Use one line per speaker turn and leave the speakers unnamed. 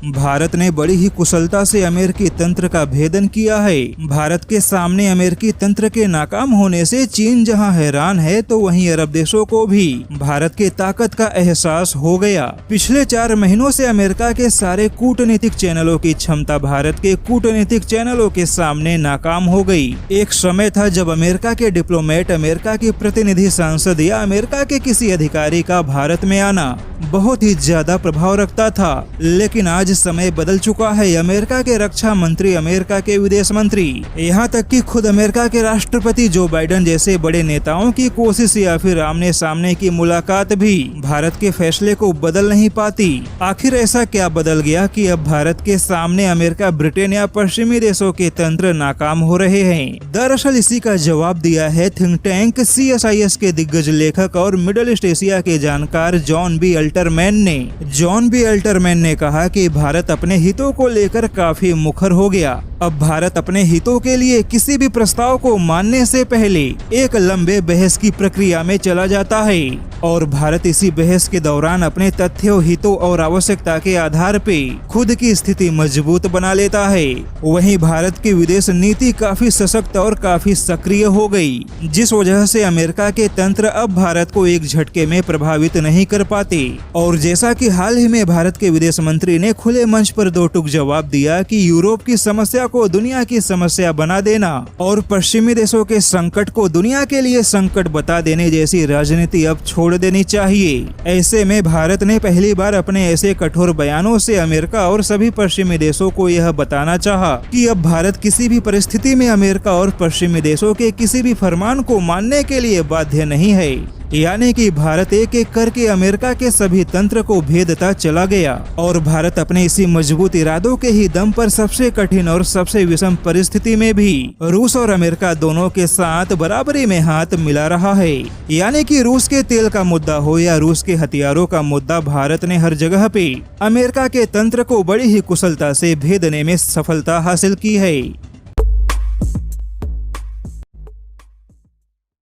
भारत ने बड़ी ही कुशलता से अमेरिकी तंत्र का भेदन किया है। भारत के सामने अमेरिकी तंत्र के नाकाम होने से चीन जहां हैरान है तो वहीं अरब देशों को भी भारत के ताकत का एहसास हो गया। पिछले 4 महीनों से अमेरिका के सारे कूटनीतिक चैनलों की क्षमता भारत के कूटनीतिक चैनलों के सामने नाकाम हो गई। एक समय था जब अमेरिका के डिप्लोमेट, अमेरिका के प्रतिनिधि, सांसद या अमेरिका के किसी अधिकारी का भारत में आना बहुत ही ज्यादा प्रभाव रखता था, लेकिन आज समय बदल चुका है। अमेरिका के रक्षा मंत्री, अमेरिका के विदेश मंत्री, यहाँ तक कि खुद अमेरिका के राष्ट्रपति जो बाइडेन जैसे बड़े नेताओं की कोशिश या फिर आमने सामने की मुलाकात भी भारत के फैसले को बदल नहीं पाती। आखिर ऐसा क्या बदल गया कि अब भारत के सामने अमेरिका, ब्रिटेन या पश्चिमी देशों के तंत्र नाकाम हो रहे हैं? दरअसल इसी का जवाब दिया है थिंक टैंक CSIS के दिग्गज लेखक और मिडल ईस्ट एशिया के जानकार जॉन बी अल्टरमैन ने कहा कि भारत अपने हितों को लेकर काफी मुखर हो गया। अब भारत अपने हितों के लिए किसी भी प्रस्ताव को मानने से पहले एक लंबे बहस की प्रक्रिया में चला जाता है और भारत इसी बहस के दौरान अपने तथ्यों, हितों और आवश्यकता के आधार पे खुद की स्थिति मजबूत बना लेता है। वहीं भारत की विदेश नीति काफी सशक्त और काफी सक्रिय हो गई, जिस वजह से अमेरिका के तंत्र अब भारत को एक झटके में प्रभावित नहीं कर पाते। और जैसा कि हाल ही में भारत के विदेश मंत्री ने खुले मंच पर 2 टूक जवाब दिया कि यूरोप की समस्या को दुनिया की समस्या बना देना और पश्चिमी देशों के संकट को दुनिया के लिए संकट बता देने जैसी राजनीति अब छोड़ देनी चाहिए। ऐसे में भारत ने पहली बार अपने ऐसे कठोर बयानों से अमेरिका और सभी पश्चिमी देशों को यह बताना चाहा कि अब भारत किसी भी परिस्थिति में अमेरिका और पश्चिमी देशों के किसी भी फरमान को मानने के लिए बाध्य नहीं है। यानी कि भारत एक एक करके अमेरिका के सभी तंत्र को भेदता चला गया और भारत अपने इसी मजबूत इरादों के ही दम पर सबसे कठिन और सबसे विषम परिस्थिति में भी रूस और अमेरिका दोनों के साथ बराबरी में हाथ मिला रहा है। यानी कि रूस के तेल का मुद्दा हो या रूस के हथियारों का मुद्दा, भारत ने हर जगह पे अमेरिका के तंत्र को बड़ी ही कुशलता से भेदने में सफलता हासिल की है।